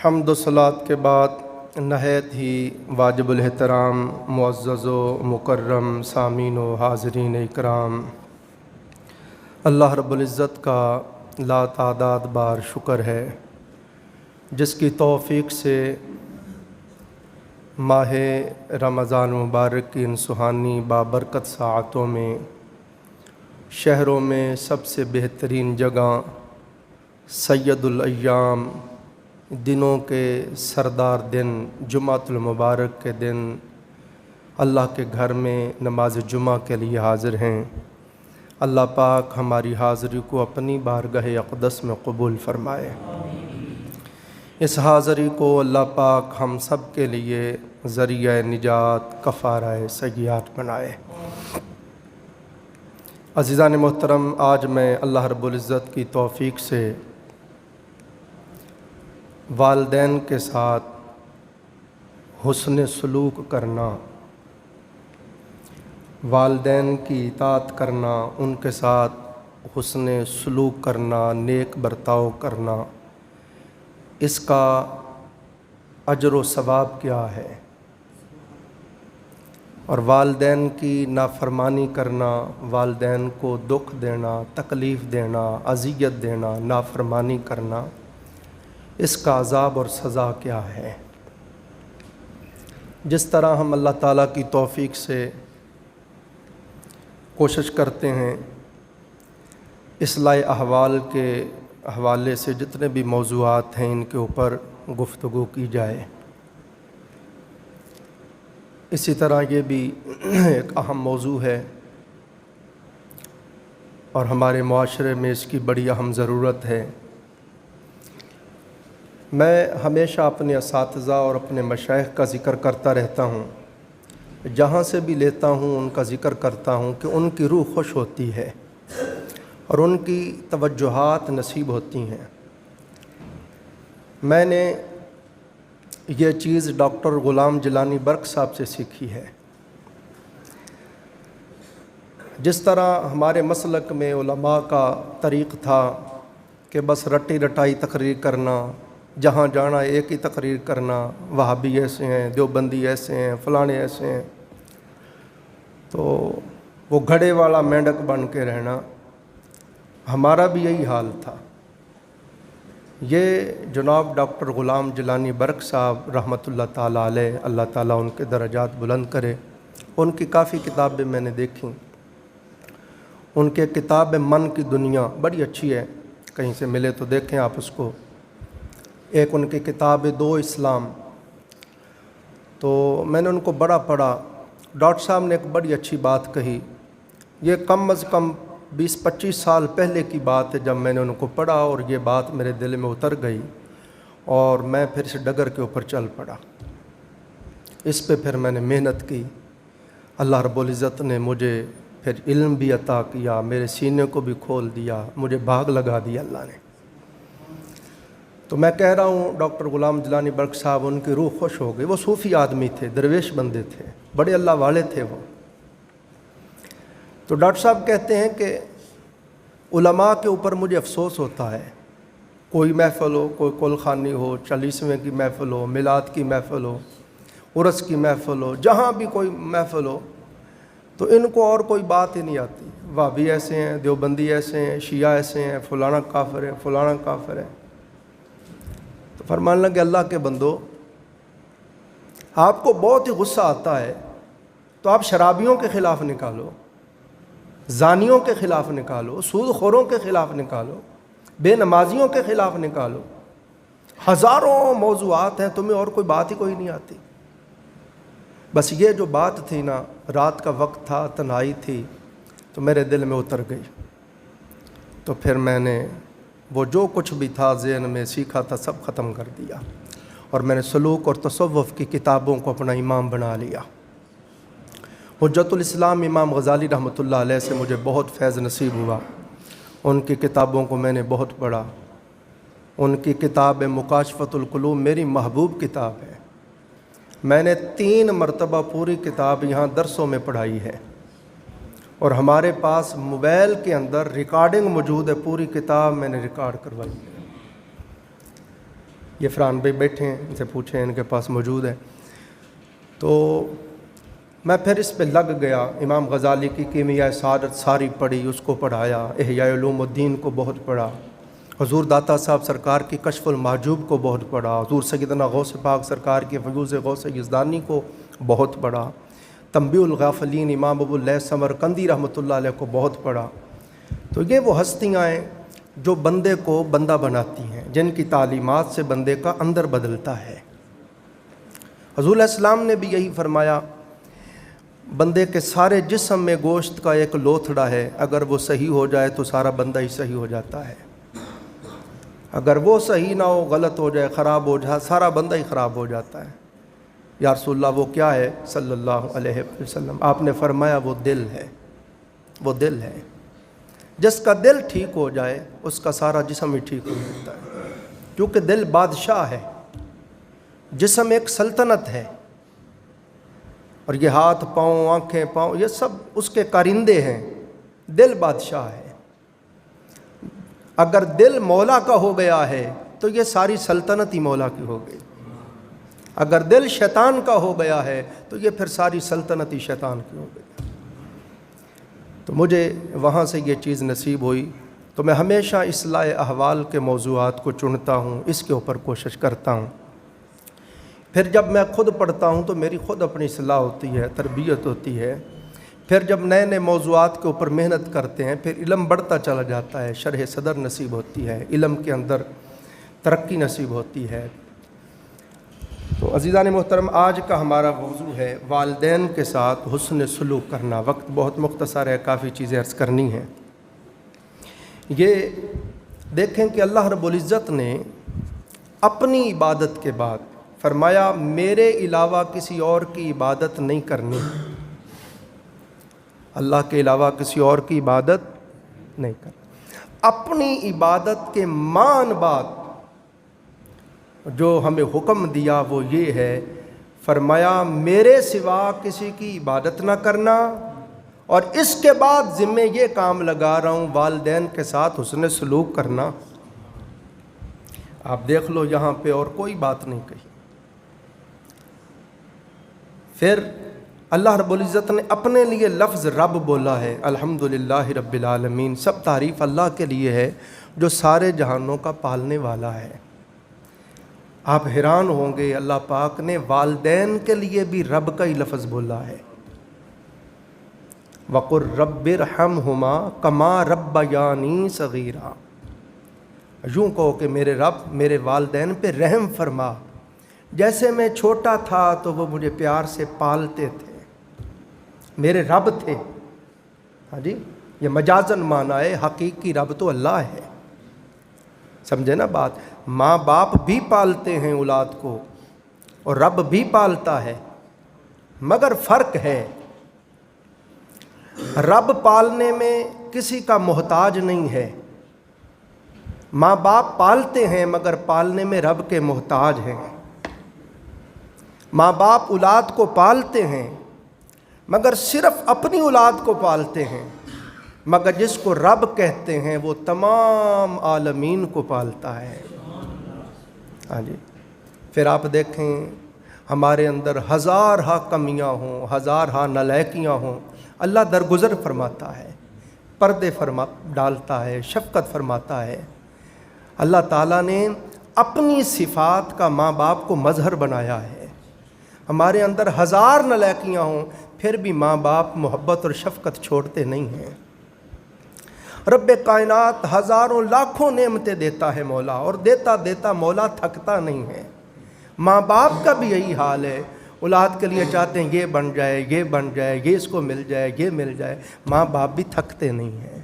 حمد و صلات کے بعد نہایت ہی واجب الاحترام معزز و مکرم سامعین و حاضرین اکرام، اللہ رب العزت کا لا تعداد بار شکر ہے جس کی توفیق سے ماہ رمضان مبارک کی ان سہانی بابرکت ساعتوں میں شہروں میں سب سے بہترین جگہ سید الایام دنوں کے سردار دن جمعۃ المبارک کے دن اللہ کے گھر میں نماز جمعہ کے لیے حاضر ہیں۔ اللہ پاک ہماری حاضری کو اپنی بارگاہ اقدس میں قبول فرمائے۔ اس حاضری کو اللہ پاک ہم سب کے لیے ذریعہ نجات کفارہ سیئات بنائے۔ عزیزان محترم، آج میں اللہ رب العزت کی توفیق سے والدین کے ساتھ حسن سلوک کرنا، والدین کی اطاعت کرنا، ان کے ساتھ حسن سلوک کرنا، نیک برتاؤ کرنا، اس کا اجر و ثواب کیا ہے، اور والدین کی نافرمانی کرنا، والدین کو دکھ دینا، تکلیف دینا، اذیت دینا، نافرمانی کرنا، اس کا عذاب اور سزا کیا ہے۔ جس طرح ہم اللہ تعالیٰ کی توفیق سے کوشش کرتے ہیں اصلاح احوال کے حوالے سے جتنے بھی موضوعات ہیں ان کے اوپر گفتگو کی جائے، اسی طرح یہ بھی ایک اہم موضوع ہے اور ہمارے معاشرے میں اس کی بڑی اہم ضرورت ہے۔ میں ہمیشہ اپنے اساتذہ اور اپنے مشائخ کا ذکر کرتا رہتا ہوں، جہاں سے بھی لیتا ہوں ان کا ذکر کرتا ہوں کہ ان کی روح خوش ہوتی ہے اور ان کی توجہات نصیب ہوتی ہیں۔ میں نے یہ چیز ڈاکٹر غلام جیلانی برق صاحب سے سیکھی ہے۔ جس طرح ہمارے مسلک میں علماء کا طریق تھا کہ بس رٹی رٹائی تقریر کرنا، جہاں جانا ایک ہی تقریر کرنا، وہابی ایسے ہیں، دیوبندی ایسے ہیں، فلانے ایسے ہیں، تو وہ گھڑے والا مینڈک بن کے رہنا، ہمارا بھی یہی حال تھا۔ یہ جناب ڈاکٹر غلام جیلانی برق صاحب رحمۃ اللہ تعالیٰ علیہ، اللہ تعالیٰ ان کے درجات بلند کرے، ان کی کافی کتابیں میں نے دیکھیں۔ ان کے کتاب من کی دنیا بڑی اچھی ہے، کہیں سے ملے تو دیکھیں آپ اس کو۔ ایک ان کی کتاب دو اسلام، تو میں نے ان کو بڑا پڑھا۔ ڈاکٹر صاحب نے ایک بڑی اچھی بات کہی، یہ کم از کم 20-25 سال پہلے کی بات ہے جب میں نے ان کو پڑھا، اور یہ بات میرے دل میں اتر گئی اور میں پھر اس ڈگر کے اوپر چل پڑا۔ اس پہ پھر میں نے محنت کی، اللہ رب العزت نے مجھے پھر علم بھی عطا کیا، میرے سینے کو بھی کھول دیا، مجھے بھاگ لگا دیا اللہ نے۔ تو میں کہہ رہا ہوں ڈاکٹر غلام جیلانی برق صاحب، ان کی روح خوش ہو گئی۔ وہ صوفی آدمی تھے، درویش بندے تھے، بڑے اللہ والے تھے وہ۔ تو ڈاکٹر صاحب کہتے ہیں کہ علماء کے اوپر مجھے افسوس ہوتا ہے، کوئی محفل ہو، کوئی کل خوانی ہو، 40ویں کی محفل ہو، میلاد کی محفل ہو، عرس کی محفل ہو، جہاں بھی کوئی محفل ہو، تو ان کو اور کوئی بات ہی نہیں آتی۔ وہابی ایسے ہیں، دیوبندی ایسے ہیں، شیعہ ایسے ہیں، فلانا کافر ہے، فلانا کافر ہے۔ تو فرمانے لگے اللہ کے بندو، آپ کو بہت ہی غصہ آتا ہے تو آپ شرابیوں کے خلاف نکالو، زانیوں کے خلاف نکالو، سود خوروں کے خلاف نکالو، بے نمازیوں کے خلاف نکالو، ہزاروں موضوعات ہیں، تمہیں اور کوئی بات ہی کوئی نہیں آتی۔ بس یہ جو بات تھی نا، رات کا وقت تھا، تنہائی تھی، تو میرے دل میں اتر گئی۔ تو پھر میں نے وہ جو کچھ بھی تھا ذہن میں سیکھا تھا سب ختم کر دیا، اور میں نے سلوک اور تصوف کی کتابوں کو اپنا امام بنا لیا۔ حجت الاسلام امام غزالی رحمۃ اللہ علیہ سے مجھے بہت فیض نصیب ہوا، ان کی کتابوں کو میں نے بہت پڑھا۔ ان کی کتاب مکاشفۃ القلوب میری محبوب کتاب ہے، میں نے 3 مرتبہ پوری کتاب یہاں درسوں میں پڑھائی ہے، اور ہمارے پاس موبائل کے اندر ریکارڈنگ موجود ہے، پوری کتاب میں نے ریکارڈ کروائی ہے۔ یہ فرحان بھائی بیٹھے ہیں، ان سے پوچھیں، ان کے پاس موجود ہے۔ تو میں پھر اس پہ لگ گیا، امام غزالی کی کیمیائے سعادت ساری پڑھی، اس کو پڑھایا، احیاء علوم الدین کو بہت پڑھا، حضور داتا صاحب سرکار کی کشف المحجوب کو بہت پڑھا، حضور سیدنا غوث پاک سرکار کی فیوض غوث یزدانی کو بہت پڑھا، تنبیہ الغافلین امام ابو اللیث سمرقندی رحمۃ اللہ علیہ کو بہت پڑھا۔ تو یہ وہ ہستیاں ہیں جو بندے کو بندہ بناتی ہیں، جن کی تعلیمات سے بندے کا اندر بدلتا ہے۔ حضور علیہ السلام نے بھی یہی فرمایا، بندے کے سارے جسم میں گوشت کا ایک لوتھڑا ہے، اگر وہ صحیح ہو جائے تو سارا بندہ ہی صحیح ہو جاتا ہے، اگر وہ صحیح نہ ہو، غلط ہو جائے، خراب ہو جائے، سارا بندہ ہی خراب ہو جاتا ہے۔ یا رسول اللہ وہ کیا ہے صلی اللہ علیہ وسلم؟ آپ نے فرمایا وہ دل ہے، وہ دل ہے۔ جس کا دل ٹھیک ہو جائے اس کا سارا جسم ہی ٹھیک ہو جاتا ہے، کیونکہ دل بادشاہ ہے، جسم ایک سلطنت ہے، اور یہ ہاتھ پاؤں آنکھیں پاؤں یہ سب اس کے کارندے ہیں، دل بادشاہ ہے۔ اگر دل مولا کا ہو گیا ہے تو یہ ساری سلطنت ہی مولا کی ہو گئی، اگر دل شیطان کا ہو گیا ہے تو یہ پھر ساری سلطنت ہی شیطان کی ہو گئی۔ تو مجھے وہاں سے یہ چیز نصیب ہوئی، تو میں ہمیشہ اصلاح احوال کے موضوعات کو چنتا ہوں، اس کے اوپر کوشش کرتا ہوں۔ پھر جب میں خود پڑھتا ہوں تو میری خود اپنی اصلاح ہوتی ہے، تربیت ہوتی ہے۔ پھر جب نئے نئے موضوعات کے اوپر محنت کرتے ہیں، پھر علم بڑھتا چلا جاتا ہے، شرح صدر نصیب ہوتی ہے، علم کے اندر ترقی نصیب ہوتی ہے۔ تو عزیزان محترم، آج کا ہمارا موضوع ہے والدین کے ساتھ حسن سلوک کرنا۔ وقت بہت مختصر ہے، کافی چیزیں عرض کرنی ہیں۔ یہ دیکھیں کہ اللہ رب العزت نے اپنی عبادت کے بعد فرمایا میرے علاوہ کسی اور کی عبادت نہیں کرنی، اللہ کے علاوہ کسی اور کی عبادت نہیں کرنی۔ اپنی عبادت کے مان بعد جو ہمیں حکم دیا وہ یہ ہے، فرمایا میرے سوا کسی کی عبادت نہ کرنا، اور اس کے بعد ذمہ یہ کام لگا رہا ہوں والدین کے ساتھ حسن سلوک کرنا۔ آپ دیکھ لو یہاں پہ اور کوئی بات نہیں کہی۔ پھر اللہ رب العزت نے اپنے لیے لفظ رب بولا ہے، الحمدللہ رب العالمین، سب تعریف اللہ کے لیے ہے جو سارے جہانوں کا پالنے والا ہے۔ آپ حیران ہوں گے، اللہ پاک نے والدین کے لیے بھی رب کا ہی لفظ بولا ہے، وَقُلْ رَبِّ ارْحَمْهُمَا كَمَا رَبَّيَانِي صَغِيرًا، یوں کہو کہ میرے رب میرے والدین پہ رحم فرما، جیسے میں چھوٹا تھا تو وہ مجھے پیار سے پالتے تھے، میرے رب تھے۔ ہاں جی، یہ مجازن معنی ہے، حقیقی رب تو اللہ ہے۔ سمجھے نا بات؟ ماں باپ بھی پالتے ہیں اولاد کو، اور رب بھی پالتا ہے، مگر فرق ہے، رب پالنے میں کسی کا محتاج نہیں ہے، ماں باپ پالتے ہیں مگر پالنے میں رب کے محتاج ہیں۔ ماں باپ اولاد کو پالتے ہیں مگر صرف اپنی اولاد کو پالتے ہیں، مگر جس کو رب کہتے ہیں وہ تمام عالمین کو پالتا ہے۔ ہاں جی، پھر آپ دیکھیں ہمارے اندر ہزارہا کمیاں ہوں، ہزارہا نالائکیاں ہوں، اللہ درگزر فرماتا ہے، پردے ڈالتا ہے، شفقت فرماتا ہے۔ اللہ تعالیٰ نے اپنی صفات کا ماں باپ کو مظہر بنایا ہے۔ ہمارے اندر ہزار نالائکیاں ہوں، پھر بھی ماں باپ محبت اور شفقت چھوڑتے نہیں ہیں۔ رب کائنات ہزاروں لاکھوں نعمتیں دیتا ہے مولا، اور دیتا دیتا مولا تھکتا نہیں ہے۔ ماں باپ کا بھی یہی حال ہے، اولاد کے لیے چاہتے ہیں یہ بن جائے، یہ بن جائے، یہ اس کو مل جائے، یہ مل جائے، ماں باپ بھی تھکتے نہیں ہیں۔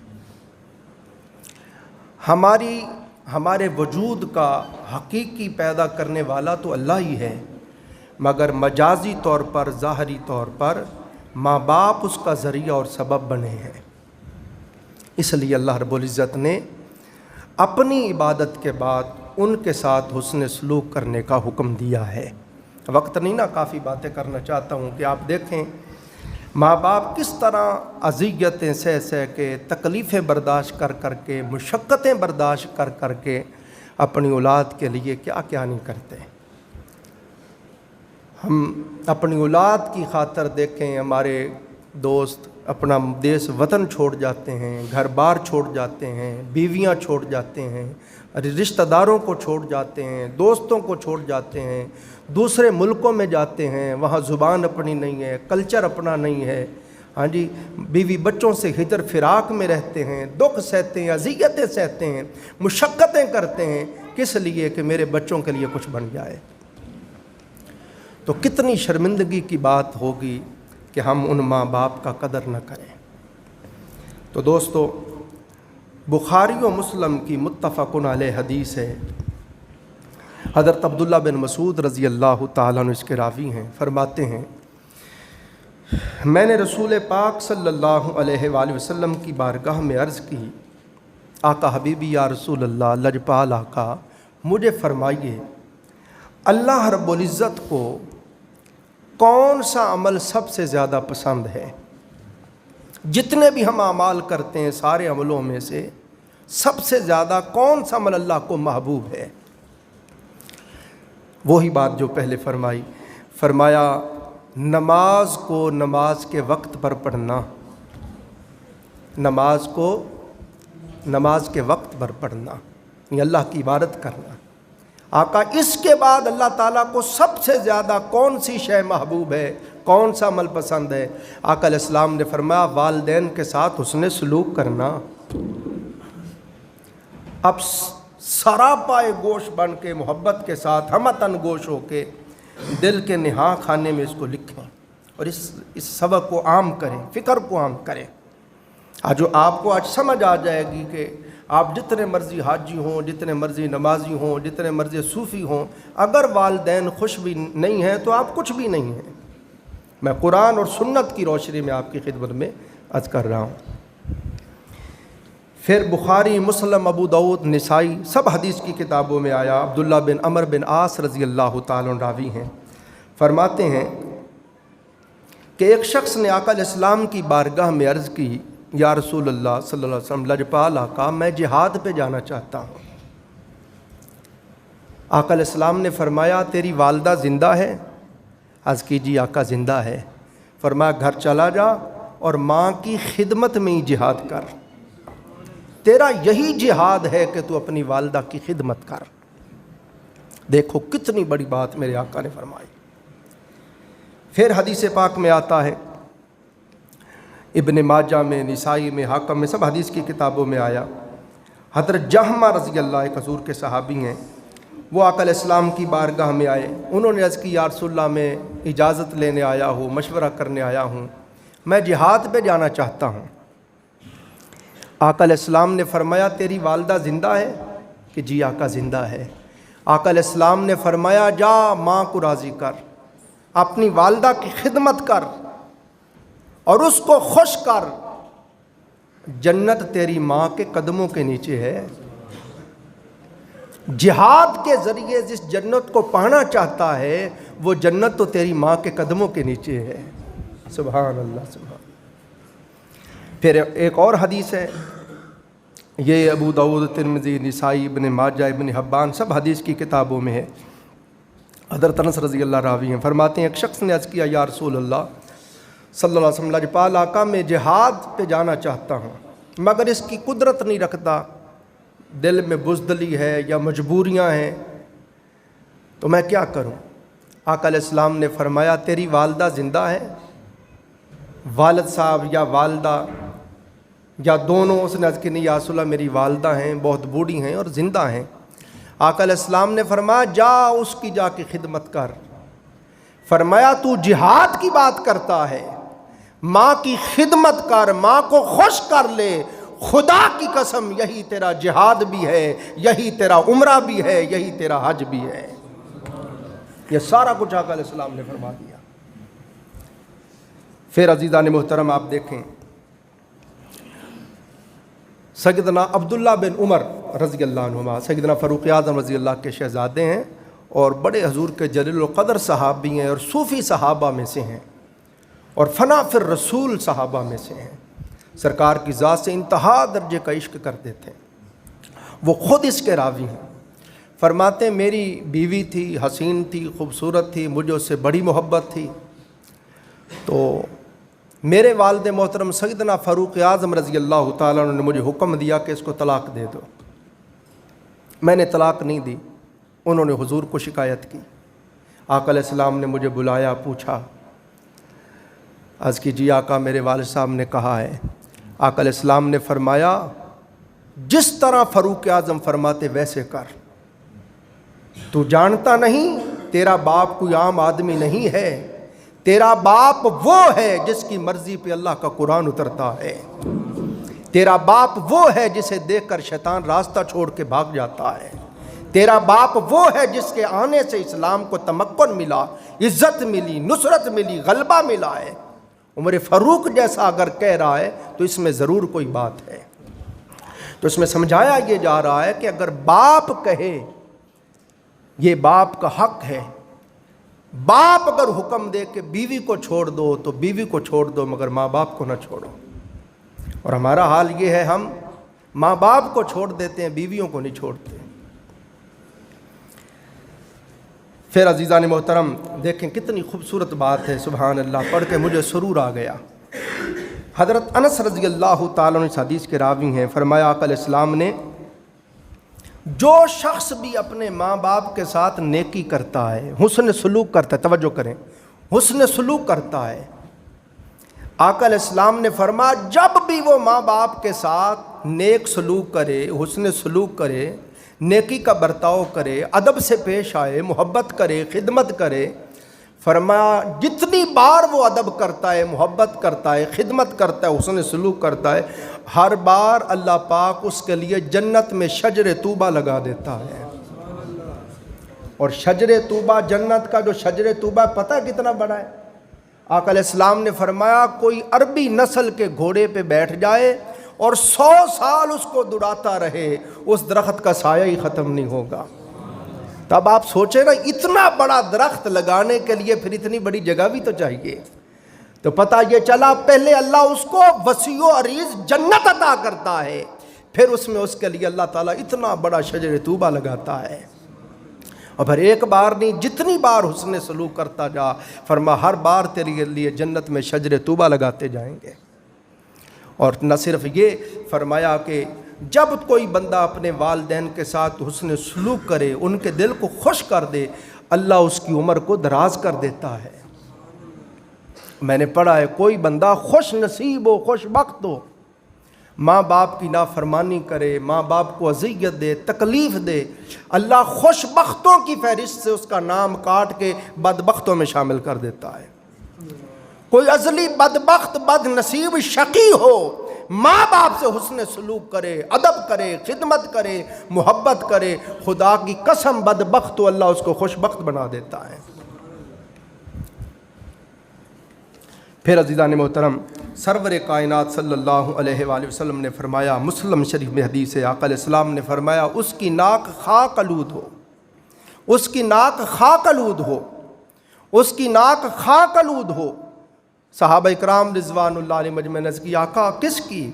ہمارے وجود کا حقیقی پیدا کرنے والا تو اللہ ہی ہے، مگر مجازی طور پر، ظاہری طور پر ماں باپ اس کا ذریعہ اور سبب بنے ہیں۔ اس لیے اللہ رب العزت نے اپنی عبادت کے بعد ان کے ساتھ حسن سلوک کرنے کا حکم دیا ہے۔ وقت نہیں نا، کافی باتیں کرنا چاہتا ہوں کہ آپ دیکھیں ماں باپ کس طرح اذیتیں سہ کے، تکلیفیں برداشت کر کے، مشقتیں برداشت کر کے اپنی اولاد کے لیے کیا کیا نہیں کرتے. ہم اپنی اولاد کی خاطر دیکھیں ہمارے دوست اپنا دیس وطن چھوڑ جاتے ہیں, گھر بار چھوڑ جاتے ہیں, بیویاں چھوڑ جاتے ہیں, رشتہ داروں کو چھوڑ جاتے ہیں, دوستوں کو چھوڑ جاتے ہیں, دوسرے ملکوں میں جاتے ہیں, وہاں زبان اپنی نہیں ہے, کلچر اپنا نہیں ہے. ہاں جی, بیوی بچوں سے ہجر فراق میں رہتے ہیں, دکھ سہتے ہیں, اذیتیں سہتے ہیں, مشقتیں کرتے ہیں, کس لیے کہ میرے بچوں کے لیے کچھ بن جائے. تو کتنی شرمندگی کی بات ہوگی کہ ہم ان ماں باپ کا قدر نہ کریں. تو دوستو, بخاری و مسلم کی متفق علیہ حدیث ہے. حضرت عبداللہ بن مسعود رضی اللہ تعالیٰ عنہ اس کے راوی ہیں. فرماتے ہیں میں نے رسول پاک صلی اللہ علیہ وآلہ وسلم کی بارگاہ میں عرض کی, آقا حبیبی یا رسول اللہ, لجپال آقا مجھے فرمائیے اللہ رب العزت کو کون سا عمل سب سے زیادہ پسند ہے؟ جتنے بھی ہم اعمال کرتے ہیں سارے عملوں میں سے سب سے زیادہ کون سا عمل اللہ کو محبوب ہے؟ وہی بات جو پہلے فرمائی. فرمایا نماز کو نماز کے وقت پر پڑھنا, نماز کو نماز کے وقت پر پڑھنا, یہ اللہ کی عبادت کرنا. آقا اس کے بعد اللہ تعالیٰ کو سب سے زیادہ کون سی شے محبوب ہے, کون سا عمل پسند ہے؟ آقا علیہ السلام نے فرمایا والدین کے ساتھ حسن سلوک کرنا. اب سراپائے گوش بن کے محبت کے ساتھ ہمتن گوش ہو کے دل کے نہا خانے میں اس کو لکھیں اور اس سبق کو عام کریں, فکر کو عام کریں. جو آپ کو آج سمجھ آ جائے گی کہ آپ جتنے مرضی حاجی ہوں, جتنے مرضی نمازی ہوں, جتنے مرضی صوفی ہوں, اگر والدین خوش بھی نہیں ہیں تو آپ کچھ بھی نہیں ہیں. میں قرآن اور سنت کی روشنی میں آپ کی خدمت میں عرض کر رہا ہوں. پھر بخاری, مسلم, ابو داؤد, نسائی سب حدیث کی کتابوں میں آیا. عبداللہ بن عمر بن عاص رضی اللہ تعالیٰ عنہ راوی ہیں. فرماتے ہیں کہ ایک شخص نے آقا علیہ السلام کی بارگاہ میں عرض کی, یا رسول اللہ صلی اللہ علیہ وسلم, لجپال آقا میں جہاد پہ جانا چاہتا ہوں. آقا علیہ السلام نے فرمایا تیری والدہ زندہ ہے؟ عرض کی جی آقا زندہ ہے. فرمایا گھر چلا جا اور ماں کی خدمت میں ہی جہاد کر. تیرا یہی جہاد ہے کہ تو اپنی والدہ کی خدمت کر. دیکھو کتنی بڑی بات میرے آقا نے فرمائی. پھر حدیث پاک میں آتا ہے, ابن ماجہ میں, نسائی میں, حاکم میں, سب حدیث کی کتابوں میں آیا. حضرت جہمہ رضی اللہ, ایک حضور کے صحابی ہیں, وہ آقا علیہ السلام کی بارگاہ میں آئے. انہوں نے عرض کی یا رسول اللہ میں اجازت لینے آیا ہوں, مشورہ کرنے آیا ہوں, میں جہاد پہ جانا چاہتا ہوں. آقا علیہ السلام نے فرمایا تیری والدہ زندہ ہے؟ کہ جی آقا زندہ ہے. آقا علیہ السلام نے فرمایا جا ماں کو راضی کر, اپنی والدہ کی خدمت کر اور اس کو خوش کر. جنت تیری ماں کے قدموں کے نیچے ہے. جہاد کے ذریعے جس جنت کو پانا چاہتا ہے وہ جنت تو تیری ماں کے قدموں کے نیچے ہے. سبحان اللہ, سبحان. پھر ایک اور حدیث ہے, یہ ابو داؤد, ترمذی, نسائی, ابن ماجہ, ابن حبان سب حدیث کی کتابوں میں ہے. حضرت انس رضی اللہ راوی ہیں. فرماتے ہیں ایک شخص نے عرض کیا یا رسول اللہ صلی اللہ علیہ وسلم, لجپال آقا میں جہاد پہ جانا چاہتا ہوں مگر اس کی قدرت نہیں رکھتا, دل میں بزدلی ہے یا مجبوریاں ہیں, تو میں کیا کروں؟ آقا علیہ السلام نے فرمایا تیری والدہ زندہ ہے؟ والد صاحب یا والدہ یا دونوں؟ اس نے عرض کی نہیں یا رسول اللہ میری والدہ ہیں, بہت بوڑھی ہیں اور زندہ ہیں. آقا علیہ السلام نے فرمایا جا اس کی جا کے خدمت کر. فرمایا تو جہاد کی بات کرتا ہے, ماں کی خدمت کر, ماں کو خوش کر لے. خدا کی قسم یہی تیرا جہاد بھی ہے, یہی تیرا عمرہ بھی ہے, یہی تیرا حج بھی ہے. یہ سارا کچھ آقا علیہ السلام نے فرما دیا. پھر عزیزان محترم آپ دیکھیں سیدنا عبداللہ بن عمر رضی اللہ عنہما سیدنا فاروق اعظم رضی اللہ کے شہزادے ہیں اور بڑے حضور کے جلیل القدر صحابی ہیں اور صوفی صحابہ میں سے ہیں اور فنا فی الرسول صحابہ میں سے ہیں. سرکار کی ذات سے انتہا درجے کا عشق کرتے تھے. وہ خود اس کے راوی ہیں. فرماتے میری بیوی تھی، حسین تھی، خوبصورت تھی، مجھے اس سے بڑی محبت تھی، تو میرے والد محترم سیدنا فاروق اعظم رضی اللہ تعالیٰ عنہ نے مجھے حکم دیا کہ اس کو طلاق دے دو۔ میں نے طلاق نہیں دی، انہوں نے حضور کو شکایت کی۔ آقا علیہ السلام نے مجھے بلایا، پوچھا، عرض کی جی آقا میرے والد صاحب نے کہا ہے۔ آقا علیہ السلام نے فرمایا جس طرح فاروق اعظم فرماتے ویسے کر، تو جانتا نہیں تیرا باپ کوئی عام آدمی نہیں ہے، تیرا باپ وہ ہے جس کی مرضی پہ اللہ کا قرآن اترتا ہے، تیرا باپ وہ ہے جسے دیکھ کر شیطان راستہ چھوڑ کے بھاگ جاتا ہے، تیرا باپ وہ ہے جس کے آنے سے اسلام کو تمکن ملا، عزت ملی، نصرت ملی، غلبہ ملا ہے۔ عمر فاروق جیسا اگر کہہ رہا ہے تو اس میں ضرور کوئی بات ہے۔ تو اس میں سمجھایا یہ جا رہا ہے کہ اگر باپ کہے یہ باپ کا حق ہے، باپ اگر حکم دے کہ بیوی کو چھوڑ دو تو بیوی کو چھوڑ دو، مگر ماں باپ کو نہ چھوڑو۔ اور ہمارا حال یہ ہے، ہم ماں باپ کو چھوڑ دیتے ہیں، بیویوں کو نہیں چھوڑتے۔ پھر عزیزان محترم دیکھیں کتنی خوبصورت بات ہے، سبحان اللہ، پڑھ کے مجھے سرور آ گیا۔ حضرت انس رضی اللہ تعالیٰ عنہ اس حدیث کے راوی ہیں، فرمایا آقا علیہ السلام نے جو شخص بھی اپنے ماں باپ کے ساتھ نیکی کرتا ہے، حسن سلوک کرتا ہے، توجہ کریں، حسن سلوک کرتا ہے، آقا علیہ السلام نے فرمایا جب بھی وہ ماں باپ کے ساتھ نیک سلوک کرے، حسن سلوک کرے، نیکی کا برتاؤ کرے، ادب سے پیش آئے، محبت کرے، خدمت کرے، فرمایا جتنی بار وہ ادب کرتا ہے، محبت کرتا ہے، خدمت کرتا ہے، حسن سلوک کرتا ہے، ہر بار اللہ پاک اس کے لیے جنت میں شجر طوبہ لگا دیتا ہے۔ اور شجر طوبہ، جنت کا جو شجر طوبہ پتہ کتنا بڑا ہے؟ آقا علیہ السلام نے فرمایا کوئی عربی نسل کے گھوڑے پہ بیٹھ جائے اور 100 سال اس کو دوڑاتا رہے، اس درخت کا سایہ ہی ختم نہیں ہوگا۔ تب آپ سوچیں نا، اتنا بڑا درخت لگانے کے لیے پھر اتنی بڑی جگہ بھی تو چاہیے۔ تو پتہ یہ چلا پہلے اللہ اس کو وسیع و عریض جنت عطا کرتا ہے، پھر اس میں اس کے لیے اللہ تعالیٰ اتنا بڑا شجر طوبہ لگاتا ہے۔ اور پھر ایک بار نہیں، جتنی بار حسن سلوک کرتا جا، فرما ہر بار تیرے لیے جنت میں شجر طوبہ لگاتے جائیں گے۔ اور نہ صرف یہ، فرمایا کہ جب کوئی بندہ اپنے والدین کے ساتھ حسن سلوک کرے، ان کے دل کو خوش کر دے، اللہ اس کی عمر کو دراز کر دیتا ہے۔ میں نے پڑھا ہے کوئی بندہ خوش نصیب ہو، خوش بخت ہو، ماں باپ کی نافرمانی کرے، ماں باپ کو اذیت دے، تکلیف دے، اللہ خوش بختوں کی فہرست سے اس کا نام کاٹ کے بدبختوں میں شامل کر دیتا ہے۔ کوئی ازلی بدبخت، بد نصیب، شقی ہو، ماں باپ سے حسن سلوک کرے، ادب کرے، خدمت کرے، محبت کرے، خدا کی قسم بدبخت ہو، اللہ اس کو خوش بخت بنا دیتا ہے۔ پھر عزیزان محترم سرور کائنات صلی اللہ علیہ وآلہ وسلم نے فرمایا، مسلم شریف میں حدیث ہے، آقا علیہ السلام نے فرمایا اس کی ناک خاک آلود ہو، اس کی ناک خاک آلود ہو، اس کی ناک خاک آلود ہو۔ صحابہ اکرام رضوان اللہ علیہ مجمع نے کی آقا کس کی؟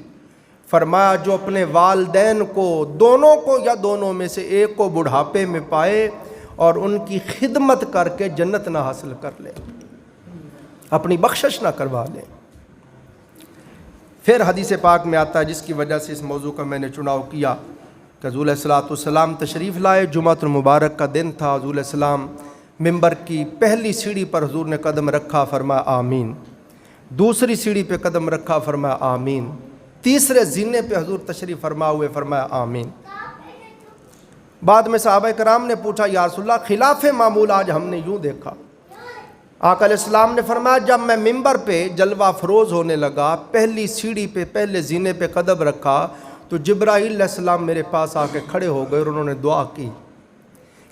فرمایا جو اپنے والدین کو، دونوں کو یا دونوں میں سے ایک کو بڑھاپے میں پائے اور ان کی خدمت کر کے جنت نہ حاصل کر لے، اپنی بخشش نہ کروا لے۔ پھر حدیث پاک میں آتا ہے، جس کی وجہ سے اس موضوع کا میں نے چناؤ کیا، کہ حضور علیہ الصلوۃ والسلام تشریف لائے، جمعۃ المبارک کا دن تھا، حضور علیہ السلام ممبر کی پہلی سیڑھی پر حضور نے قدم رکھا، فرمایا آمین، دوسری سیڑھی پہ قدم رکھا، فرمایا آمین، تیسرے زینے پہ حضور تشریف فرما ہوئے، فرمایا آمین۔ بعد میں صحابہ کرام نے پوچھا یا رسول اللہ خلاف معمول آج ہم نے یوں دیکھا۔ آقا علیہ السلام نے فرمایا جب میں ممبر پہ جلوہ افروز ہونے لگا، پہلی سیڑھی پہ پہلے زینے پہ قدم رکھا تو جبرائیل علیہ السلام میرے پاس آ کے کھڑے ہو گئے اور انہوں نے دعا کی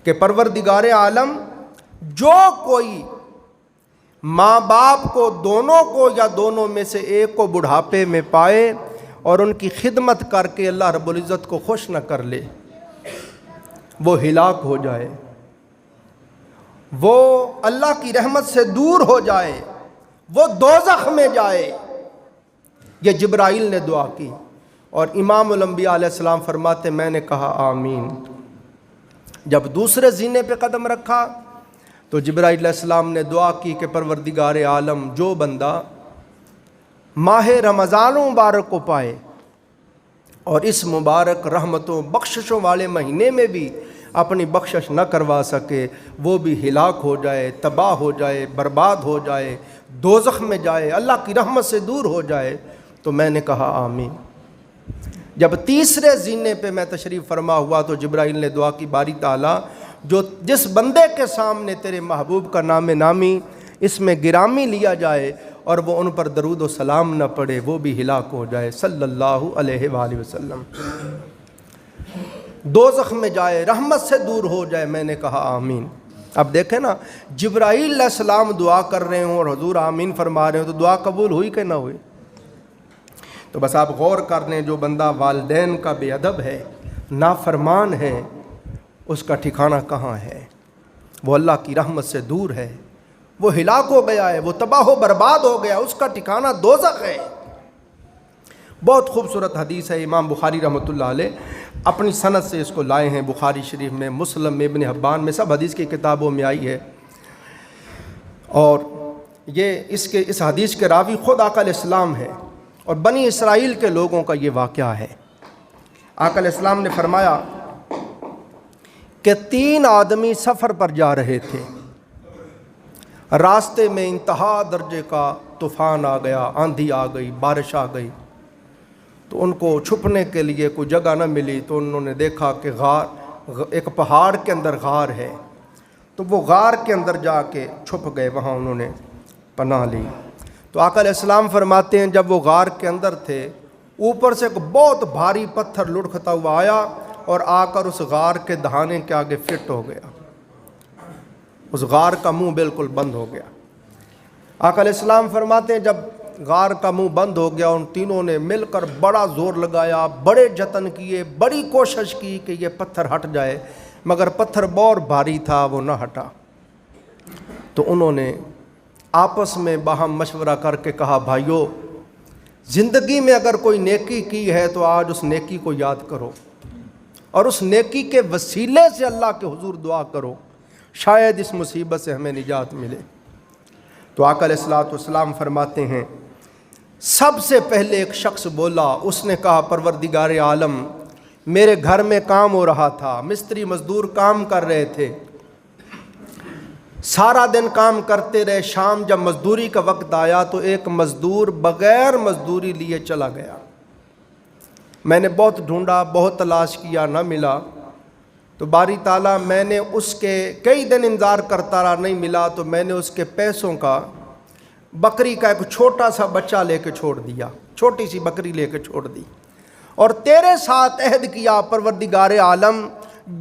کہ پروردگار عالم، جو کوئی ماں باپ کو، دونوں کو یا دونوں میں سے ایک کو بڑھاپے میں پائے اور ان کی خدمت کر کے اللہ رب العزت کو خوش نہ کر لے، وہ ہلاک ہو جائے، وہ اللہ کی رحمت سے دور ہو جائے، وہ دوزخ میں جائے۔ یہ جبرائیل نے دعا کی اور امام الانبیاء علیہ السلام فرماتے میں نے کہا آمین۔ جب دوسرے زینے پہ قدم رکھا تو جبرائیل علیہ السلام نے دعا کی کہ پروردگار عالم، جو بندہ ماہ رمضان مبارک کو پائے اور اس مبارک رحمتوں بخششوں والے مہینے میں بھی اپنی بخشش نہ کروا سکے، وہ بھی ہلاک ہو جائے، تباہ ہو جائے، برباد ہو جائے، دوزخ میں جائے، اللہ کی رحمت سے دور ہو جائے۔ تو میں نے کہا آمین۔ جب تیسرے زینے پہ میں تشریف فرما ہوا تو جبرائیل نے دعا کی، باری تعالیٰ جس بندے کے سامنے تیرے محبوب کا نام نامی اس میں گرامی لیا جائے اور وہ ان پر درود و سلام نہ پڑے، وہ بھی ہلاک ہو جائے صلی اللہ علیہ وآلہ وسلم، دوزخ میں جائے، رحمت سے دور ہو جائے۔ میں نے کہا آمین۔ اب دیکھیں نا، جبرائیل علیہ السلام دعا کر رہے ہوں اور حضور آمین فرما رہے ہوں، تو دعا قبول ہوئی کہ نہ ہوئی؟ تو بس آپ غور کر لیں، جو بندہ والدین کا بے ادب ہے، نافرمان ہے، اس کا ٹھکانہ کہاں ہے؟ وہ اللہ کی رحمت سے دور ہے، وہ ہلاک ہو گیا ہے، وہ تباہ و برباد ہو گیا، اس کا ٹھکانہ دوزخ ہے۔ بہت خوبصورت حدیث ہے، امام بخاری رحمۃ اللہ علیہ اپنی سند سے اس کو لائے ہیں، بخاری شریف میں، مسلم میں، ابن حبان میں، سب حدیث کی کتابوں میں آئی ہے۔ اور یہ اس حدیث کے راوی خود آقا علیہ السلام ہے اور بنی اسرائیل کے لوگوں کا یہ واقعہ ہے۔ آقا علیہ السلام نے فرمایا کہ 3 آدمی سفر پر جا رہے تھے، راستے میں انتہا درجے کا طوفان آ گیا، آندھی آ گئی، بارش آ گئی، تو ان کو چھپنے کے لیے کوئی جگہ نہ ملی، تو انہوں نے دیکھا کہ ایک پہاڑ کے اندر غار ہے، تو وہ غار کے اندر جا کے چھپ گئے، وہاں انہوں نے پناہ لی۔ تو آقا علیہ السلام فرماتے ہیں جب وہ غار کے اندر تھے، اوپر سے ایک بہت بھاری پتھر لڑکھتا ہوا آیا اور آ کر اس غار کے دہانے کے آگے فٹ ہو گیا، اس غار کا منہ بالکل بند ہو گیا۔ آقا علیہ السلام فرماتے ہیں جب غار کا منہ بند ہو گیا، ان تینوں نے مل کر بڑا زور لگایا، بڑے جتن کیے، بڑی کوشش کی کہ یہ پتھر ہٹ جائے، مگر پتھر بہت بھاری تھا، وہ نہ ہٹا۔ تو انہوں نے آپس میں باہم مشورہ کر کے کہا، بھائیو، زندگی میں اگر کوئی نیکی کی ہے تو آج اس نیکی کو یاد کرو اور اس نیکی کے وسیلے سے اللہ کے حضور دعا کرو، شاید اس مصیبت سے ہمیں نجات ملے۔ تو آقا علیہ السلام فرماتے ہیں سب سے پہلے ایک شخص بولا، اس نے کہا، پروردگار عالم، میرے گھر میں کام ہو رہا تھا، مستری مزدور کام کر رہے تھے، سارا دن کام کرتے رہے، شام جب مزدوری کا وقت آیا تو ایک مزدور بغیر مزدوری لیے چلا گیا، میں نے بہت ڈھونڈا، بہت تلاش کیا، نہ ملا، تو باری تعالیٰ میں نے اس کے کئی دن انتظار کرتا رہا، نہیں ملا، تو میں نے اس کے پیسوں کا بکری کا ایک چھوٹا سا بچہ لے کے چھوڑ دیا، چھوٹی سی بکری لے کے چھوڑ دی، اور تیرے ساتھ عہد کیا پروردگار عالم،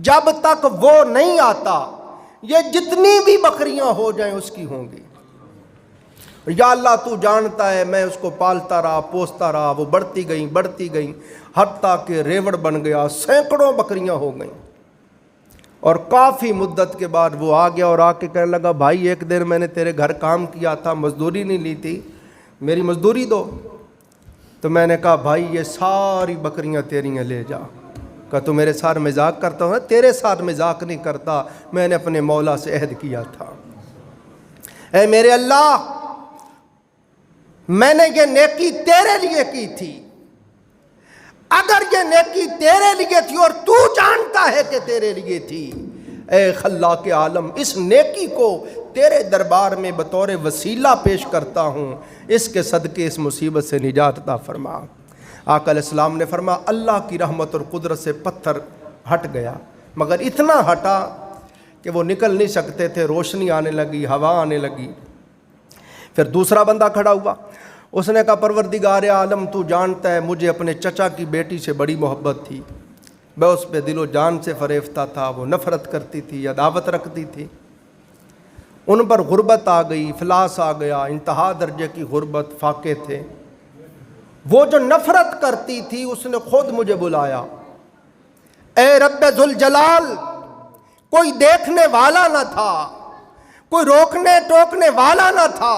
جب تک وہ نہیں آتا یہ جتنی بھی بکریاں ہو جائیں اس کی ہوں گی، یا اللہ تو جانتا ہے، میں اس کو پالتا رہا، پوستا رہا، وہ بڑھتی گئیں حتیٰ کہ ریوڑ بن گیا، سینکڑوں بکریاں ہو گئیں، اور کافی مدت کے بعد وہ آ گیا اور آ کے کہنے لگا، بھائی ایک دن میں نے تیرے گھر کام کیا تھا، مزدوری نہیں لی تھی، میری مزدوری دو۔ تو میں نے کہا، بھائی یہ ساری بکریاں تیری ہیں، لے جا۔ کہا تو میرے ساتھ مذاق کرتا ہوں؟ تیرے ساتھ مذاق نہیں کرتا، میں نے اپنے مولا سے عہد کیا تھا، اے میرے اللہ، میں نے یہ نیکی تیرے لیے کی تھی، اگر یہ نیکی تیرے لیے تھی اور تو جانتا ہے کہ تیرے لیے تھی، اے خلاق عالم، اس نیکی کو تیرے دربار میں بطور وسیلہ پیش کرتا ہوں، اس کے صدقے اس مصیبت سے نجات عطا فرما۔ آقا علیہ السلام نے فرمایا اللہ کی رحمت اور قدرت سے پتھر ہٹ گیا، مگر اتنا ہٹا کہ وہ نکل نہیں سکتے تھے، روشنی آنے لگی، ہوا آنے لگی۔ پھر دوسرا بندہ کھڑا ہوا، اس نے کہا، پروردگار عالم، تو جانتا ہے مجھے اپنے چچا کی بیٹی سے بڑی محبت تھی، میں اس پہ دل و جان سے فریفتہ تھا، وہ نفرت کرتی تھی، عداوت رکھتی تھی، ان پر غربت آ گئی، افلاس آ گیا، انتہا درجے کی غربت، فاقے تھے، وہ جو نفرت کرتی تھی اس نے خود مجھے بلایا، اے رب ذوالجلال، کوئی دیکھنے والا نہ تھا، کوئی روکنے ٹوکنے والا نہ تھا،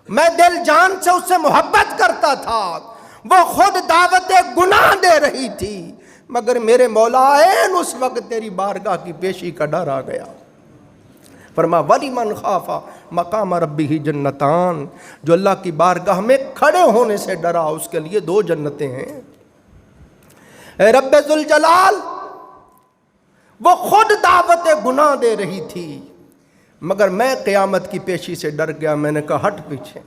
میں دل جان سے اس سے محبت کرتا تھا، وہ خود دعوت گناہ دے رہی تھی، مگر میرے مولا عین اس وقت تیری بارگاہ کی پیشی کا ڈر آ گیا۔ فرما وَلِمَنْ خَافَ مَقَامَ رَبِّهِ جنتان، جو اللہ کی بارگاہ میں کھڑے ہونے سے ڈرا اس کے لیے 2 جنتیں ہیں۔ اے رب ذوالجلال، وہ خود دعوت گناہ دے رہی تھی مگر میں قیامت کی پیشی سے ڈر گیا، میں نے کہا ہٹ پیچھے،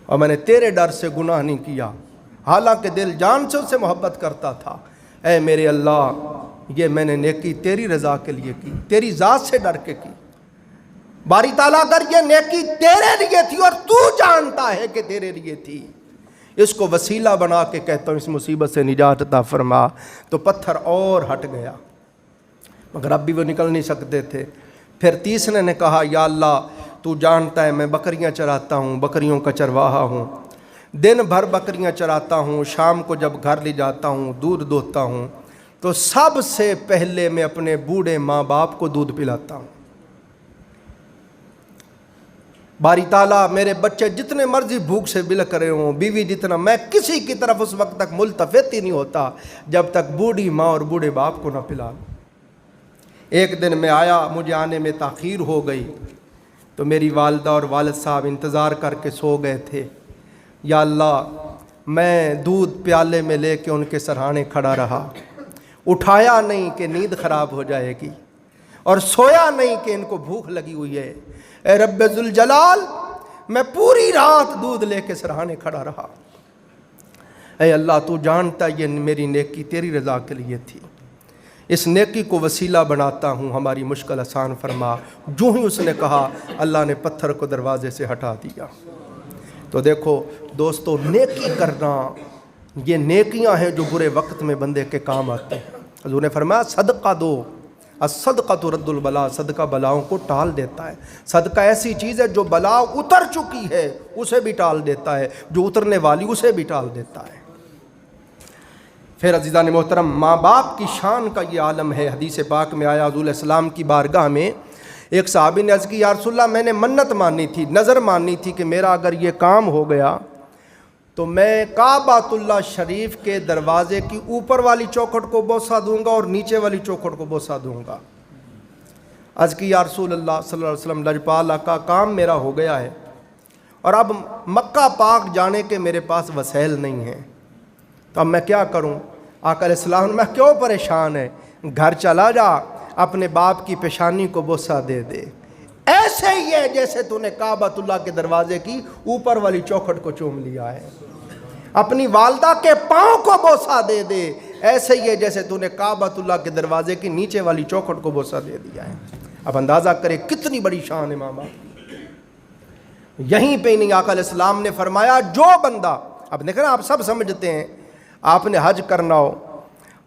اور میں نے تیرے ڈر سے گناہ نہیں کیا، حالانکہ دل جان سے اس سے محبت کرتا تھا۔ اے میرے اللہ، یہ میں نے نیکی تیری رضا کے لیے کی، تیری ذات سے ڈر کے کی۔ باری تعالیٰ اگر یہ نیکی تیرے لیے تھی اور تو جانتا ہے کہ تیرے لیے تھی، اس کو وسیلہ بنا کے کہتا ہوں اس مصیبت سے نجات عطا فرما، تو پتھر اور ہٹ گیا، مگر اب بھی وہ نکل نہیں سکتے تھے۔ پھر تیسرے نے کہا یا اللہ تو جانتا ہے میں بکریاں چراتا ہوں، بکریوں کا چرواہا ہوں، دن بھر بکریاں چراتا ہوں، شام کو جب گھر لے جاتا ہوں دودھ دوہتا ہوں تو سب سے پہلے میں اپنے بوڑھے ماں باپ کو دودھ پلاتا ہوں۔ باری تعالیٰ میرے بچے جتنے مرضی بھوک سے بلک رہے ہوں، بیوی جتنا، میں کسی کی طرف اس وقت تک ملتفت ہی نہیں ہوتا جب تک بوڑھی ماں اور بوڑھے باپ کو نہ پلا لوں۔ ایک دن میں آیا، مجھے آنے میں تاخیر ہو گئی تو میری والدہ اور والد صاحب انتظار کر کے سو گئے تھے۔ یا اللہ، میں دودھ پیالے میں لے کے ان کے سرہانے کھڑا رہا، اٹھایا نہیں کہ نیند خراب ہو جائے گی، اور سویا نہیں کہ ان کو بھوک لگی ہوئی ہے۔ اے رب ذوالجلال، میں پوری رات دودھ لے کے سرہانے کھڑا رہا۔ اے اللہ تو جانتا یہ میری نیکی تیری رضا کے لیے تھی، اس نیکی کو وسیلہ بناتا ہوں، ہماری مشکل آسان فرما۔ جو ہی اس نے کہا اللہ نے پتھر کو دروازے سے ہٹا دیا۔ تو دیکھو دوستو، نیکی کرنا یہ نیکیاں ہیں جو برے وقت میں بندے کے کام آتے ہیں۔ حضور نے فرمایا صدقہ دو، الصدقۃ رد البلا، صدقہ بلاؤں کو ٹال دیتا ہے۔ صدقہ ایسی چیز ہے جو بلا اتر چکی ہے اسے بھی ٹال دیتا ہے، جو اترنے والی اسے بھی ٹال دیتا ہے۔ پھر عزیزان محترم، ماں باپ کی شان کا یہ عالم ہے۔ حدیث پاک میں آیا حضور علیہ السلام کی بارگاہ میں ایک صحابی نے عرض کی یا رسول اللہ، میں نے منت مانی تھی، نظر مانی تھی کہ میرا اگر یہ کام ہو گیا تو میں کعبۃ اللہ شریف کے دروازے کی اوپر والی چوکھٹ کو بوسہ دوں گا اور نیچے والی چوکھٹ کو بوسہ دوں گا۔ عرض کی یا رسول اللہ صلی اللہ علیہ وسلم، لجپال آقا، کام میرا ہو گیا ہے اور اب مکہ پاک جانے کے میرے پاس وسائل نہیں ہیں، تو اب میں کیا کروں؟ آقا علیہ السلام، میں کیوں پریشان ہے، گھر چلا جا، اپنے باپ کی پیشانی کو بوسہ دے دے، ایسے ہی ہے جیسے تو نے کعبۃ اللہ کے دروازے کی اوپر والی چوکھٹ کو چوم لیا ہے۔ اپنی والدہ کے پاؤں کو بوسہ دے دے، ایسے ہی ہے جیسے تو نے کعبۃ اللہ کے دروازے کی نیچے والی چوکھٹ کو بوسہ دے دیا ہے۔ اب اندازہ کرے کتنی بڑی شان ہے ماں باپ کی۔ یہیں پہ نہیں آقا علیہ السلام نے فرمایا جو بندہ، اب دیکھیں نا، آپ سب سمجھتے ہیں آپ نے حج کرنا ہو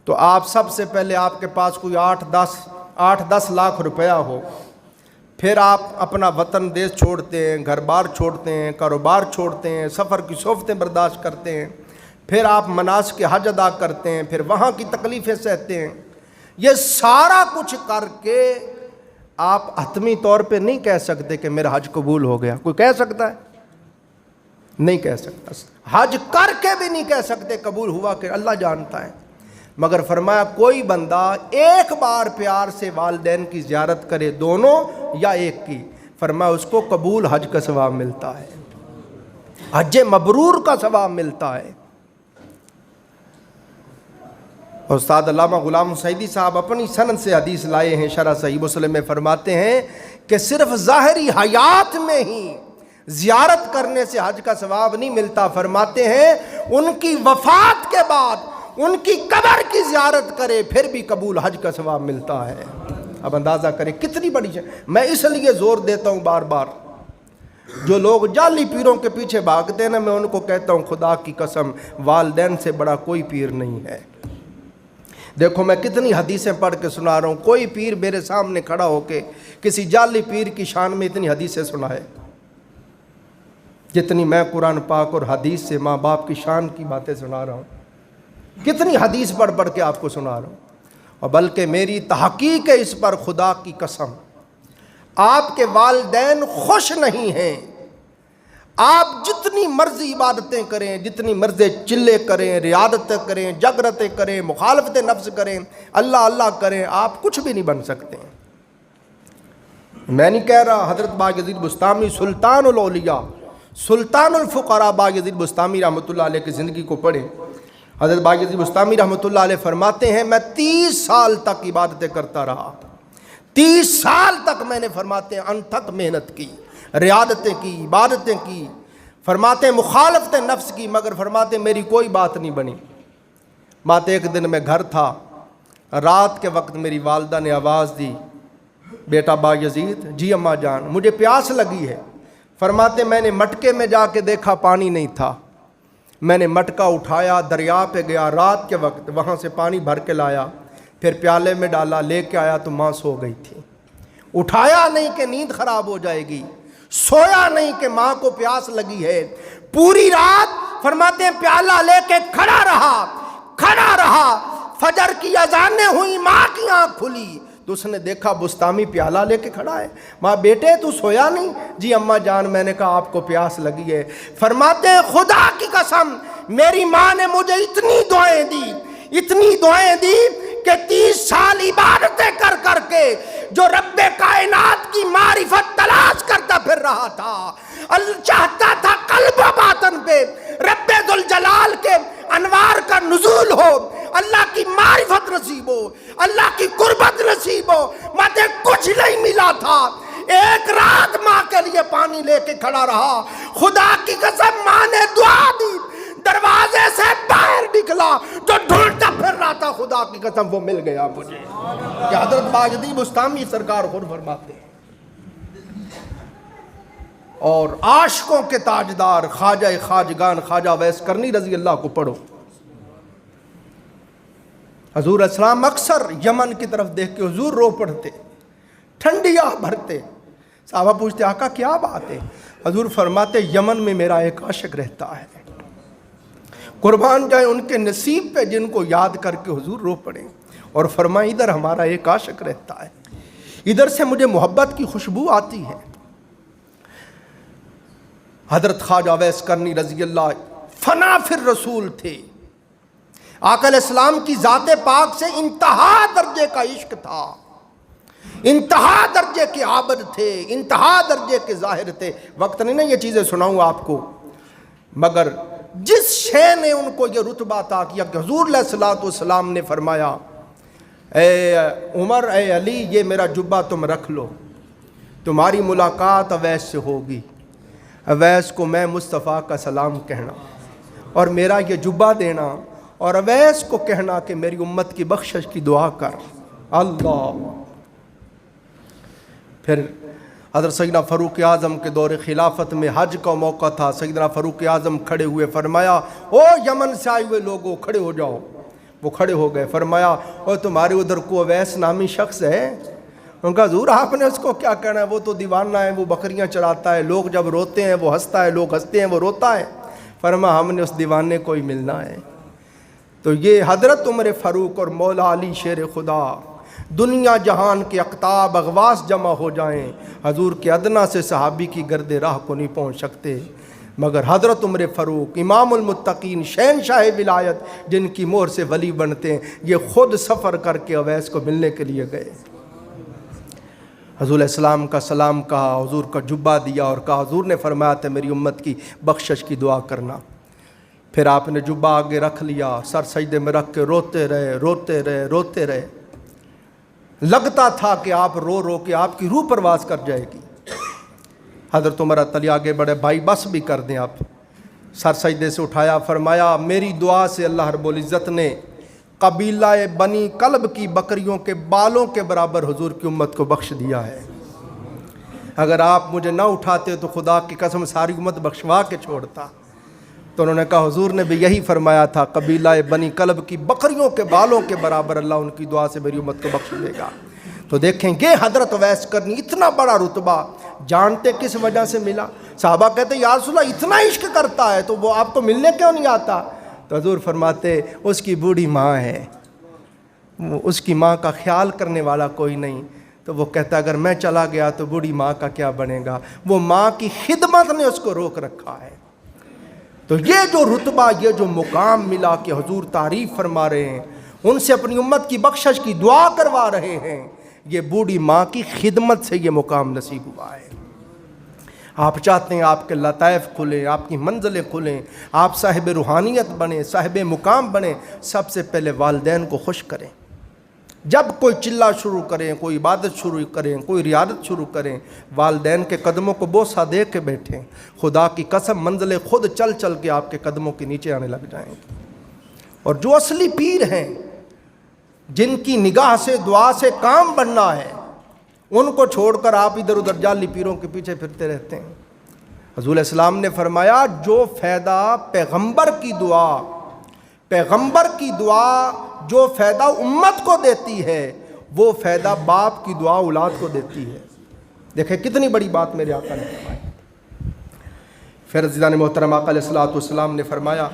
تو آپ سب سے پہلے آپ کے پاس کوئی 8-10 لاکھ روپیہ ہو، پھر آپ اپنا وطن دیش چھوڑتے ہیں، گھر بار چھوڑتے ہیں، کاروبار چھوڑتے ہیں، سفر کی صحبتیں برداشت کرتے ہیں، پھر آپ مناسک حج ادا کرتے ہیں، پھر وہاں کی تکلیفیں سہتے ہیں۔ یہ سارا کچھ کر کے آپ حتمی طور پہ نہیں کہہ سکتے کہ میرا حج قبول ہو گیا۔ کوئی کہہ سکتا ہے؟ نہیں کہہ سکتا۔ حج کر کے بھی نہیں کہہ سکتے قبول ہوا کہ اللہ جانتا ہے۔ مگر فرمایا کوئی بندہ ایک بار پیار سے والدین کی زیارت کرے، دونوں یا ایک کی، فرمایا اس کو قبول حج کا ثواب ملتا ہے، حج مبرور کا ثواب ملتا ہے۔ استاد علامہ غلام حسینی صاحب اپنی سند سے حدیث لائے ہیں، شرح صحیح مسلم میں فرماتے ہیں کہ صرف ظاہری حیات میں ہی زیارت کرنے سے حج کا ثواب نہیں ملتا، فرماتے ہیں ان کی وفات کے بعد ان کی قبر کی زیارت کرے پھر بھی قبول حج کا ثواب ملتا ہے۔ اب اندازہ کرے کتنی بڑی ہے۔ میں اس لیے زور دیتا ہوں بار بار، جو لوگ جعلی پیروں کے پیچھے بھاگتے ہیں نا، میں ان کو کہتا ہوں خدا کی قسم والدین سے بڑا کوئی پیر نہیں ہے۔ دیکھو میں کتنی حدیثیں پڑھ کے سنا رہا ہوں، کوئی پیر میرے سامنے کھڑا ہو کے کسی جعلی پیر کی شان میں اتنی حدیثیں سنائے جتنی میں قرآن پاک اور حدیث سے ماں باپ کی شان کی باتیں سنا رہا ہوں۔ کتنی حدیث پڑھ پڑھ کے آپ کو سنا رہا ہوں، اور بلکہ میری تحقیق ہے اس پر خدا کی قسم، آپ کے والدین خوش نہیں ہیں، آپ جتنی مرضی عبادتیں کریں، جتنی مرضی چلے کریں، ریاضتیں کریں، جگرتیں کریں، مخالفت نفس کریں، اللہ اللہ کریں، آپ کچھ بھی نہیں بن سکتے۔ میں نہیں کہہ رہا، حضرت باقی بستامی سلطان الاولیاء، سلطان الفقراء باقی بستامی رحمۃ اللہ علیہ کی زندگی کو پڑھیں۔ حضرت باقی بستامی رحمۃ اللہ علیہ فرماتے ہیں میں 30 سال تک عبادتیں کرتا رہا، 30 سال تک میں نے فرماتے ہیں انتھک محنت کی، ریاضتیں کی، عبادتیں کی، فرماتے ہیں مخالفت نفس کی، مگر فرماتے ہیں میری کوئی بات نہیں بنی۔ ماتے ایک دن میں گھر تھا، رات کے وقت میری والدہ نے آواز دی، بیٹا با یزید، جی اماں جان مجھے پیاس لگی ہے۔ فرماتے میں نے مٹکے میں جا کے دیکھا پانی نہیں تھا، میں نے مٹکا اٹھایا، دریا پہ گیا رات کے وقت، وہاں سے پانی بھر کے لایا، پھر پیالے میں ڈالا، لے کے آیا تو ماں سو گئی تھی۔ اٹھایا نہیں کہ نیند خراب ہو جائے گی، سویا نہیں کہ ماں کو پیاس لگی ہے، پوری رات فرماتے ہیں پیالہ لے کے کھڑا رہا، فجر کی اذانیں ہوئی، ماں کی آنکھ کھلی تو اس نے دیکھا بستامی پیالہ لے کے کھڑا ہے۔ ماں بیٹے تو سویا نہیں؟ جی اماں جان میں نے کہا آپ کو پیاس لگی ہے۔ فرماتے ہیں خدا کی قسم میری ماں نے مجھے اتنی دعائیں دی کہ 30 سال عبادتیں کر کے جو رب کائنات کی معرفت تلاش کرتا پھر رہا تھا، چاہتا تھا قلب و باطن پہ رب ذوالجلال کے انوار کا نزول ہو، اللہ کی معرفت نصیب ہو، اللہ کی قربت نصیب ہو، مجھے کچھ نہیں ملا تھا۔ ایک رات ماں کے لیے پانی لے کے کھڑا رہا، خدا کی قسم ماں نے دعا دی، دروازے سے باہر نکلا جو ڈھونڈتا پھر رہا تھا، خدا کی قسم وہ مل گیا مجھے۔ کہ حضرت باجدی بستامی سرکار خود فرماتے ہیں۔ اور عاشقوں کے تاجدار خواجہ خواجگان خواجہ ویس کرنی رضی اللہ کو پڑھو۔ حضور اسلام اکثر یمن کی طرف دیکھ کے حضور رو پڑتے، ٹھنڈیاں بھرتے، صحابہ پوچھتے آقا کیا بات ہے؟ حضور فرماتے یمن میں میرا ایک عاشق رہتا ہے، قربان جائیں ان کے نصیب پہ جن کو یاد کر کے حضور رو پڑے، اور فرمائے ادھر ہمارا ایک عاشق رہتا ہے، ادھر سے مجھے محبت کی خوشبو آتی ہے۔ حضرت خواجہ ویس کرنی رضی اللہ فنا فی الرسول تھے، آقا علیہ السلام کی ذات پاک سے انتہا درجے کا عشق تھا، انتہا درجے کے عابد تھے، انتہا درجے کے ظاہر تھے۔ وقت نہیں یہ چیزیں سناؤں آپ کو، مگر جس شے نے ان کو یہ رتبہ عطا کیا کہ حضور علیہ الصلوۃ والسلام نے فرمایا اے عمر اے علی یہ میرا جبہ تم رکھ لو، تمہاری ملاقات اویس سے ہوگی، اویس کو میں مصطفیٰ کا سلام کہنا اور میرا یہ جبہ دینا، اور اویس کو کہنا کہ میری امت کی بخشش کی دعا کر۔ اللہ۔ پھر حضرت سیدنا فاروق اعظم کے دور خلافت میں حج کا موقع تھا، سیدنا فاروق اعظم کھڑے ہوئے، فرمایا او یمن سے آئے ہوئے لوگوں کھڑے ہو جاؤ۔ وہ کھڑے ہو گئے، فرمایا او تمہارے ادھر کو اویس نامی شخص ہے؟ ان کا حضور آپ نے اس کو کیا کہنا ہے، وہ تو دیوانہ ہے، وہ بکریاں چراتا ہے، لوگ جب روتے ہیں وہ ہنستا ہے، لوگ ہنستے ہیں وہ روتا ہے۔ فرمایا ہم نے اس دیوانے کو ہی ملنا ہے۔ تو یہ حضرت عمر فاروق اور مولا علی شیر خدا، دنیا جہان کے اقطاب اغواس جمع ہو جائیں، حضور کے ادنا سے صحابی کی گرد راہ کو نہیں پہنچ سکتے، مگر حضرت عمر فاروق امام المتقین شہنشاہ ولایت جن کی مہر سے ولی بنتے ہیں، یہ خود سفر کر کے اویس کو ملنے کے لیے گئے، حضور علیہ السلام کا سلام کہا، حضور کا جبہ دیا اور کہا حضور نے فرمایا تھا میری امت کی بخشش کی دعا کرنا۔ پھر آپ نے جبہ آگے رکھ لیا، سر سجدے میں رکھ کے روتے رہے، لگتا تھا کہ آپ رو رو کے آپ کی روح پرواز کر جائے گی۔ حضرت عمر تلی آگے بڑھے، بھائی بس بھی کر دیں آپ۔ سر سجدے سے اٹھایا، فرمایا میری دعا سے اللہ رب العزت نے قبیلہ بنی کلب کی بکریوں کے بالوں کے برابر حضور کی امت کو بخش دیا ہے، اگر آپ مجھے نہ اٹھاتے تو خدا کی قسم ساری امت بخشوا کے چھوڑتا۔ تو انہوں نے کہا حضور نے بھی یہی فرمایا تھا، قبیلہ بنی کلب کی بکریوں کے بالوں کے برابر اللہ ان کی دعا سے میری امت کو بخش دے گا۔ تو دیکھیں گے حضرت اویس کرنی اتنا بڑا رتبہ جانتے کس وجہ سے ملا؟ صحابہ کہتے یا رسول اللہ اتنا عشق کرتا ہے تو وہ آپ کو ملنے کیوں نہیں آتا؟ تو حضور فرماتے اس کی بوڑھی ماں ہے، اس کی ماں کا خیال کرنے والا کوئی نہیں، تو وہ کہتا اگر میں چلا گیا تو بوڑھی ماں کا کیا بنے گا؟ وہ ماں کی خدمت نے اس کو روک رکھا ہے۔ تو یہ جو رتبہ، یہ جو مقام ملا کہ حضور تعریف فرما رہے ہیں، ان سے اپنی امت کی بخشش کی دعا کروا رہے ہیں، یہ بوڑھی ماں کی خدمت سے یہ مقام نصیب ہوا ہے۔ آپ چاہتے ہیں آپ کے لطائف کھلیں، آپ کی منزلیں کھلیں، آپ صاحب روحانیت بنیں، صاحب مقام بنیں، سب سے پہلے والدین کو خوش کریں۔ جب کوئی چلہ شروع کریں، کوئی عبادت شروع کریں، کوئی ریاضت شروع کریں، والدین کے قدموں کو بوسہ دے کے بیٹھیں۔ خدا کی قسم منزلیں خود چل چل کے آپ کے قدموں کے نیچے آنے لگ جائیں گے۔ اور جو اصلی پیر ہیں، جن کی نگاہ سے دعا سے کام بننا ہے، ان کو چھوڑ کر آپ ادھر ادھر جعلی پیروں کے پیچھے پھرتے رہتے ہیں۔ حضور علیہ السلام نے فرمایا جو فائدہ پیغمبر کی دعا جو فائدہ امت کو دیتی ہے، وہ فائدہ باپ کی دعا اولاد کو دیتی ہے۔ دیکھیں کتنی بڑی بات میرے آقا نے فرمائی۔ پھر عزیزان محترم آقا علیہ السلام نے فرمایا،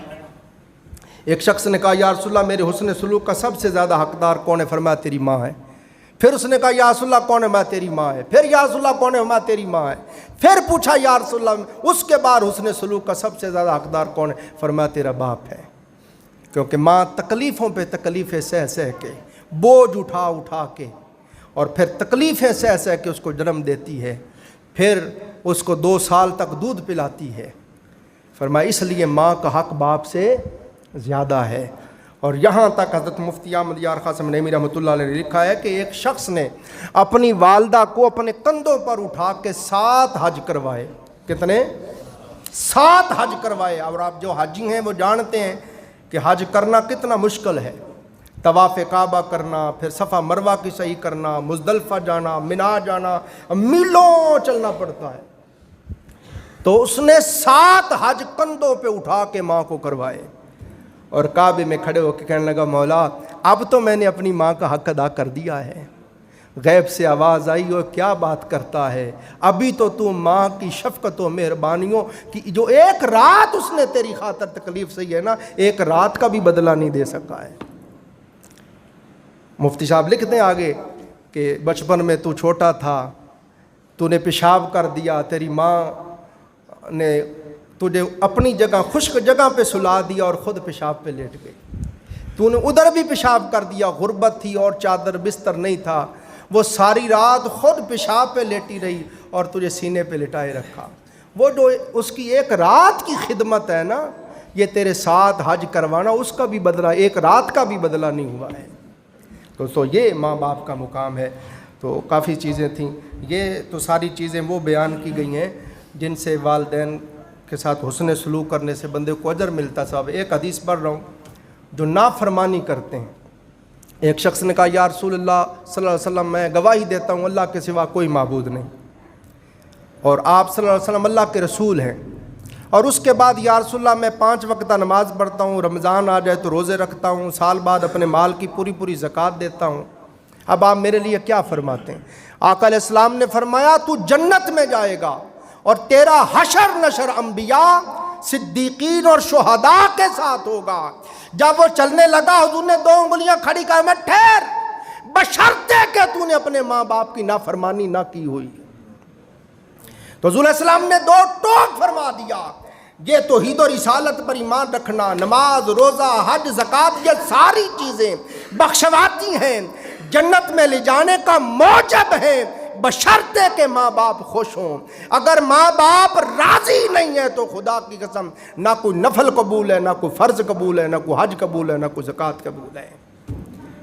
ایک شخص نے کہا یا رسول اللہ میرے حسن سلوک کا سب سے زیادہ حقدار کون ہے؟ فرمایا تیری ماں ہے۔ پھر اس نے کہا یا رسول اللہ کون ہے؟ میں تیری ماں ہے۔ پھر یا رسول اللہ کون ہے؟ میں تیری ماں ہے۔ پھر پوچھا یا رسول اللہ اس کے بعد حسن سلوک کا سب سے زیادہ حقدار کون ہے؟ فرمایا تیرا باپ ہے، کیونکہ ماں تکلیفوں پہ تکلیفیں سہ کے، بوجھ اٹھا کے، اور پھر تکلیفیں سہ کے اس کو جنم دیتی ہے، پھر اس کو 2 سال تک دودھ پلاتی ہے۔ فرمایا اس لیے ماں کا حق باپ سے زیادہ ہے۔ اور یہاں تک حضرت مفتی احمد یار قاسم نعیمی رحمۃ اللہ علیہ نے لکھا ہے کہ ایک شخص نے اپنی والدہ کو اپنے کندھوں پر اٹھا کے 7 حج کروائے۔ کتنے؟ 7 حج کروائے۔ اور آپ جو حاجی ہیں وہ جانتے ہیں کہ حج کرنا کتنا مشکل ہے۔ طواف کعبہ کرنا، پھر صفا مروہ کی صحیح کرنا، مزدلفہ جانا، منا جانا، میلوں چلنا پڑتا ہے۔ تو اس نے 7 حج کندھوں پہ اٹھا کے ماں کو کروائے، اور کعبے میں کھڑے ہو کے کہنے لگا مولا اب تو میں نے اپنی ماں کا حق ادا کر دیا ہے۔ غیب سے آواز آئی اور کیا بات کرتا ہے، ابھی تو ماں کی شفقت و مہربانیوں کی جو ایک رات اس نے تیری خاطر تکلیف سہی ہے نا، ایک رات کا بھی بدلہ نہیں دے سکا ہے۔ مفتی صاحب لکھتے ہیں آگے کہ بچپن میں تو چھوٹا تھا، تو نے پیشاب کر دیا، تیری ماں نے تجھے اپنی جگہ خشک جگہ پہ سلا دیا اور خود پیشاب پہ لیٹ گئی، تو نے ادھر بھی پیشاب کر دیا، غربت تھی اور چادر بستر نہیں تھا، وہ ساری رات خود پیشاب پہ لیٹی رہی اور تجھے سینے پہ لٹائے رکھا۔ وہ جو اس کی ایک رات کی خدمت ہے نا، یہ تیرے 7 حج کروانا اس کا بھی بدلہ، ایک رات کا بھی بدلہ نہیں ہوا ہے۔ تو یہ ماں باپ کا مقام ہے۔ تو کافی چیزیں تھیں، یہ تو ساری چیزیں وہ بیان کی گئی ہیں جن سے والدین کے ساتھ حسن سلوک کرنے سے بندے کو اجر ملتا۔ صاحب ایک حدیث پڑھ رہا ہوں، جو نافرمانی کرتے ہیں۔ ایک شخص نے کہا یا رسول اللہ صلی اللہ علیہ وسلم میں گواہی دیتا ہوں اللہ کے سوا کوئی معبود نہیں، اور آپ صلی اللہ علیہ وسلم اللہ کے رسول ہیں، اور اس کے بعد یا رسول اللہ میں 5 وقتہ نماز پڑھتا ہوں، رمضان آ جائے تو روزے رکھتا ہوں، سال بعد اپنے مال کی پوری زکوٰۃ دیتا ہوں، اب آپ میرے لیے کیا فرماتے ہیں؟ آقا علیہ السلام نے فرمایا تو جنت میں جائے گا اور تیرا حشر نشر انبیاء، صدیقین اور شہداء کے ساتھ ہوگا۔ جب وہ چلنے لگا حضور نے 2 انگلیاں کھڑی کر میں ٹھہر، بشرطے کہ تو نے اپنے ماں باپ کی نافرمانی نہ کی ہوئی۔ تو حضور علیہ السلام نے 2 ٹوک فرما دیا، یہ توحید و رسالت پر ایمان رکھنا، نماز، روزہ، حج، زکوٰۃ، یہ ساری چیزیں بخشواتی ہیں، جنت میں لے جانے کا موجب ہے، بشرطے کہ ماں باپ خوش ہوں۔ اگر ماں باپ راضی نہیں ہے تو خدا کی قسم نہ کوئی نفل قبول ہے، نہ کوئی فرض قبول ہے، نہ کوئی حج قبول ہے، نہ کوئی زکوٰۃ قبول ہے۔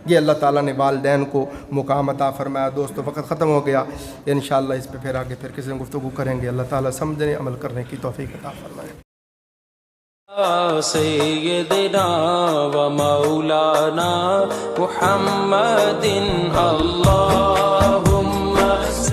یہ اللہ تعالیٰ نے والدین کو مقام عطا فرمایا۔ دوستو وقت ختم ہو گیا، انشاءاللہ اس پہ پھر آگے پھر کسی گفتگو کریں گے۔ اللہ تعالیٰ سمجھنے عمل کرنے کی توفیق عطا فرمائے۔ سیدنا و مولانا محمد اللہ